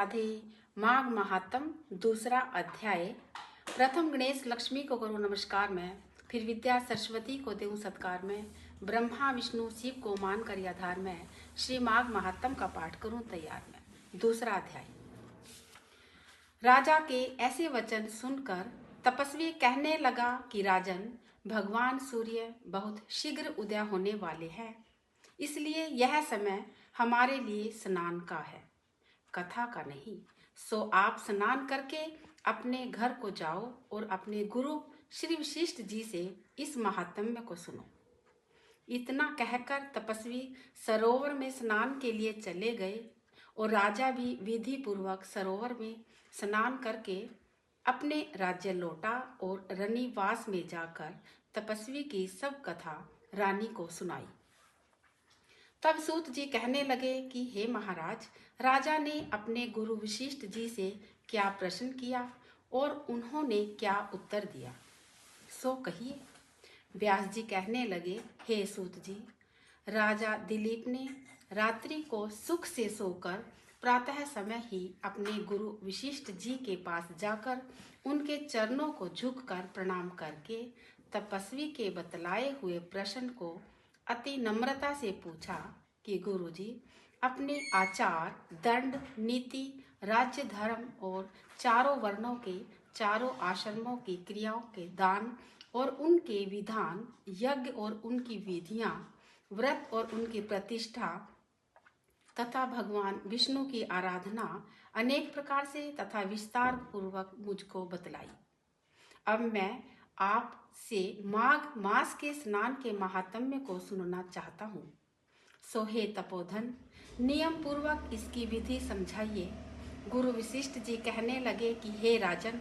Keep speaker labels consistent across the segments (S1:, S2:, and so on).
S1: राधे। माघ महात्म दूसरा अध्याय। प्रथम गणेश लक्ष्मी को करूँ नमस्कार मैं, फिर विद्या सरस्वती को देऊं सत्कार मैं, ब्रह्मा विष्णु शिव को मान कर आधार में, श्री माघ महात्म का पाठ करूं तैयार मैं। दूसरा अध्याय। राजा के ऐसे वचन सुनकर तपस्वी कहने लगा कि राजन, भगवान सूर्य बहुत शीघ्र उदय होने वाले हैं, इसलिए यह समय हमारे लिए स्नान का है, कथा का नहीं। सो आप स्नान करके अपने घर को जाओ और अपने गुरु श्री वशिष्ठ जी से इस महात्म्य को सुनो। इतना कहकर तपस्वी सरोवर में स्नान के लिए चले गए और राजा भी विधि पूर्वक सरोवर में स्नान करके अपने राज्य लौटा और रनिवास में जाकर तपस्वी की सब कथा रानी को सुनाई। तब सूत जी कहने लगे कि हे महाराज, राजा ने अपने गुरु वशिष्ठ जी से क्या प्रश्न किया और उन्होंने क्या उत्तर दिया, सो कहिए। व्यास जी कहने लगे, हे सूत जी, राजा दिलीप ने रात्रि को सुख से सोकर प्रातः समय ही अपने गुरु वशिष्ठ जी के पास जाकर उनके चरणों को झुककर प्रणाम करके तपस्वी के बतलाए हुए प्रश्न को अति नम्रता से पूछा कि गुरुजी, अपने आचार, दंड, नीति, राज्य, धर्म और चारों वर्णों के चारों आश्रमों की क्रियाओं के दान और उनके विधान, यज्ञ और उनकी विधियां, व्रत और उनकी प्रतिष्ठा तथा भगवान विष्णु की आराधना अनेक प्रकार से तथा विस्तार पूर्वक मुझको बतलाई। अब मैं आपसे माघ मास के स्नान के महात्म्य को सुनना चाहता हूँ। सो हे तपोधन, नियम पूर्वक इसकी विधि समझाइए। गुरु वशिष्ठ जी कहने लगे कि हे राजन,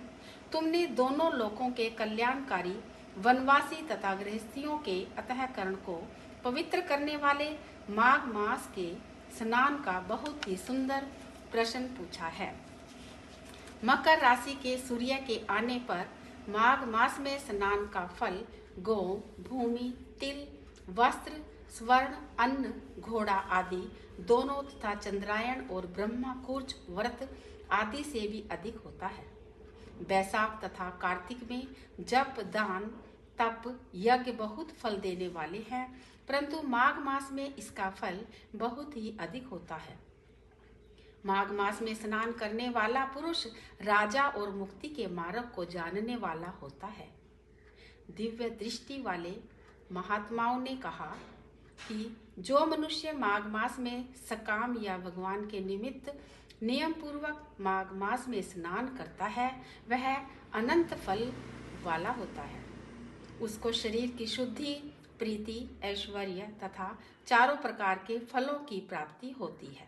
S1: तुमने दोनों लोकों के कल्याणकारी वनवासी तथा गृहस्थियों के अंतःकरण को पवित्र करने वाले माघ मास के स्नान का बहुत ही सुंदर प्रश्न पूछा है। मकर राशि के सूर्य के आने पर माघ मास में स्नान का फल गौ, भूमि, तिल, वस्त्र, स्वर्ण, अन्न, घोड़ा आदि दोनों तथा चंद्रायण और ब्रह्मा कूर्च व्रत आदि से भी अधिक होता है। बैसाख तथा कार्तिक में जप, दान, तप, यज्ञ बहुत फल देने वाले हैं, परंतु माघ मास में इसका फल बहुत ही अधिक होता है। माघ मास में स्नान करने वाला पुरुष राजा और मुक्ति के मार्ग को जानने वाला होता है। दिव्य दृष्टि वाले महात्माओं ने कहा कि जो मनुष्य माघ मास में सकाम या भगवान के निमित्त नियम पूर्वक माघ मास में स्नान करता है, वह अनंत फल वाला होता है। उसको शरीर की शुद्धि, प्रीति, ऐश्वर्य तथा चारों प्रकार के फलों की प्राप्ति होती है।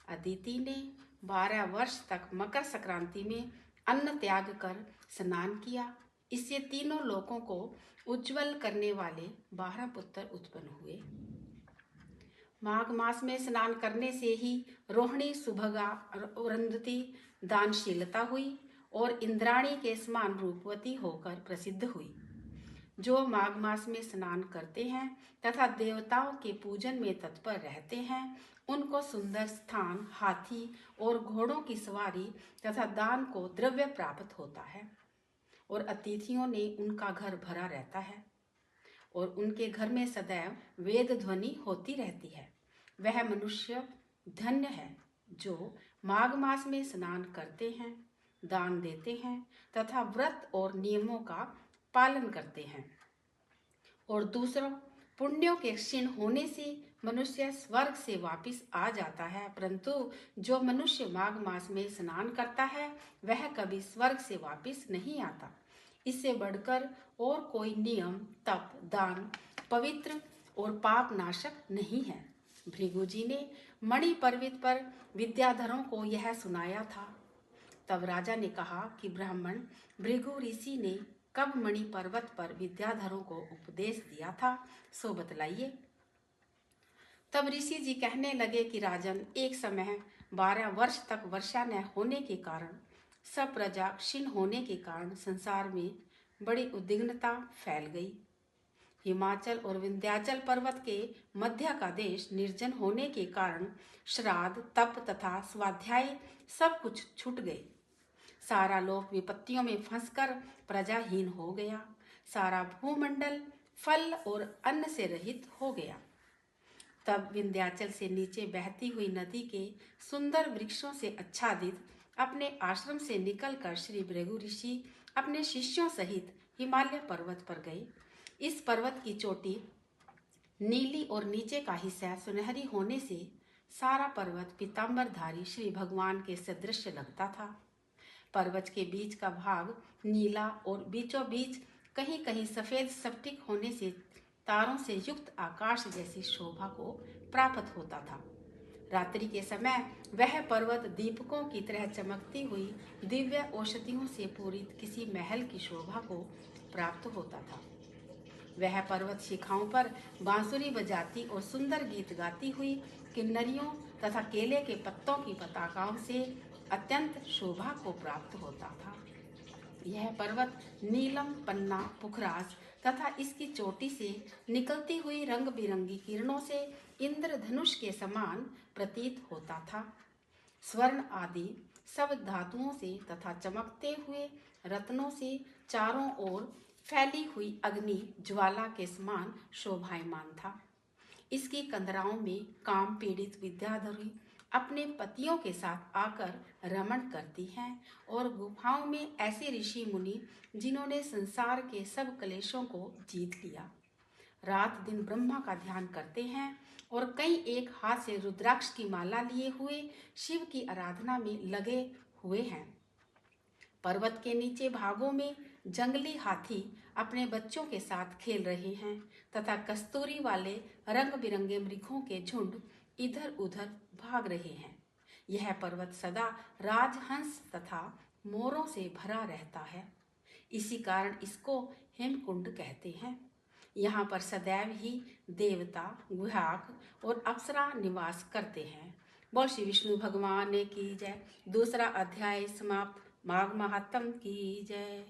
S1: अदिति ने 12 वर्ष तक मकर संक्रांति में अन्न त्याग कर स्नान किया। इससे तीनों लोकों को उज्जवल करने वाले 12 पुत्र उत्पन्न हुए। माघ मास में स्नान करने से ही रोहिणी, सुभगा, अरुंधति दानशीलता हुई और इंद्राणी के समान रूपवती होकर प्रसिद्ध हुई। जो माघ मास में स्नान करते हैं तथा देवताओं के पूजन में तत्पर रहते हैं, उनको सुंदर स्थान, हाथी और घोड़ों की सवारी तथा दान को द्रव्य प्राप्त होता है और अतिथियों ने उनका घर भरा रहता है और उनके घर में सदैव वेद ध्वनि होती रहती है। वह मनुष्य धन्य है जो माघ मास में स्नान करते हैं, दान देते हैं तथा व्रत और नियमों का पालन करते हैं और दूसरों पुण्यों के क्षीण होने से मनुष्य स्वर्ग से वापस आ जाता है, परंतु जो मनुष्य माघ मास में स्नान करता है वह कभी स्वर्ग से वापस नहीं आता। इससे बढ़कर और कोई नियम, तप, दान पवित्र और पाप नाशक नहीं है। भृगु जी ने मणि पर्वत पर विद्याधरों को यह सुनाया था। तब राजा ने कहा कि ब्राह्मण भृगु ऋषि ने कब मणि पर्वत पर विद्याधरों को उपदेश दिया था, सो बतलाइए। तब ऋषि जी कहने लगे कि राजन, एक समय 12 वर्ष तक वर्षा न होने के कारण, सब प्रजा क्षीण होने के कारण संसार में बड़ी उद्विग्नता फैल गई। हिमाचल और विंध्याचल पर्वत के मध्य का देश निर्जन होने के कारण श्राद्ध, तप तथा स्वाध्याय सब कुछ छूट गए। सारा लोक विपत्तियों में फंसकर प्रजाहीन हो गया। सारा भूमंडल फल और अन्न से रहित हो गया। तब विंध्याचल से नीचे बहती हुई नदी के सुंदर वृक्षों से आच्छादित अपने आश्रम से निकलकर श्री भृगु ऋषि अपने शिष्यों सहित हिमालय पर्वत पर गए। इस पर्वत की चोटी नीली और नीचे का हिस्सा सुनहरी होने से सारा पर्वत पीतांबरधारी श्री भगवान के सदृश लगता था। पर्वत के बीच का भाग नीला और बीचों बीच कहीं कहीं सफेद स्फटिक होने से तारों से युक्त आकाश जैसी शोभा को प्राप्त होता था। रात्रि के समय वह पर्वत दीपकों की तरह चमकती हुई दिव्य औषधियों से पूरित किसी महल की शोभा को प्राप्त होता था। वह पर्वत शिखाओं पर बांसुरी बजाती और सुंदर गीत गाती हुई किन्नरियों तथा केले के पत्तों की पताकाओं से अत्यंत शोभा को प्राप्त होता था। यह पर्वत नीलम, पन्ना, पुखराज तथा इसकी चोटी से निकलती हुई रंग बिरंगी किरणों से इंद्रधनुष के समान प्रतीत होता था। स्वर्ण आदि सब धातुओं से तथा चमकते हुए रत्नों से चारों ओर फैली हुई अग्नि ज्वाला के समान शोभायमान था। इसकी कंदराओं में काम पीड़ित विद्याधरी अपने पतियों के साथ आकर रमण करती हैं और गुफाओं में ऐसे ऋषि मुनि जिन्होंने संसार के सब क्लेशों को जीत लिया रात दिन ब्रह्मा का ध्यान करते हैं और कई एक हाथ से रुद्राक्ष की माला लिए हुए शिव की आराधना में लगे हुए हैं। पर्वत के नीचे भागों में जंगली हाथी अपने बच्चों के साथ खेल रहे हैं तथा कस्तूरी वाले रंग बिरंगे मृगों के झुंड इधर उधर भाग रहे हैं। यह पर्वत सदा राजहंस तथा मोरों से भरा रहता है। इसी कारण इसको हेमकुंड कहते हैं। यहाँ पर सदैव ही देवता, गुहाक और अप्सरा निवास करते हैं। बोल श्री विष्णु भगवान की जय। दूसरा अध्याय समाप्त। माघ महात्म की जय।